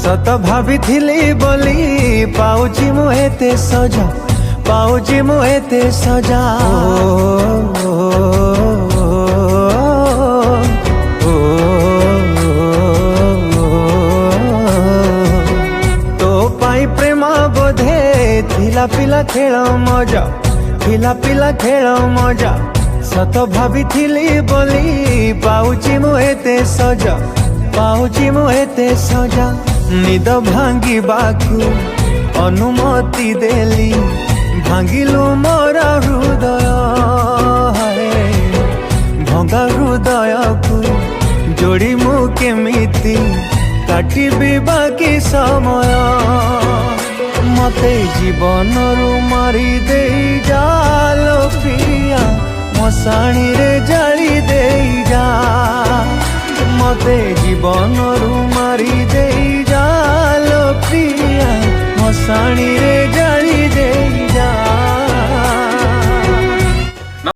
सत भाविथिली बोली पाउची मु एते सजा पाउची मु एते सजा तो पाई प्रेम बोधे थिला पिला खेल मजा थिला पिला खेल मजा सत भाविथिली बोली पाउची मु एते सजा पाउची मु एते सजा निद भांगी बाकू अनुमति देली भांगिलु मोर हृदय भंगा हृदय को जोड़ी मु केमिति काटिबी बाकी समय मते जीवन रु मारी दे जालो पिया मशाणी रे जाली दे जा मते जीवन रु मारी दे जालो प्रिया मशाणी रे जाली दे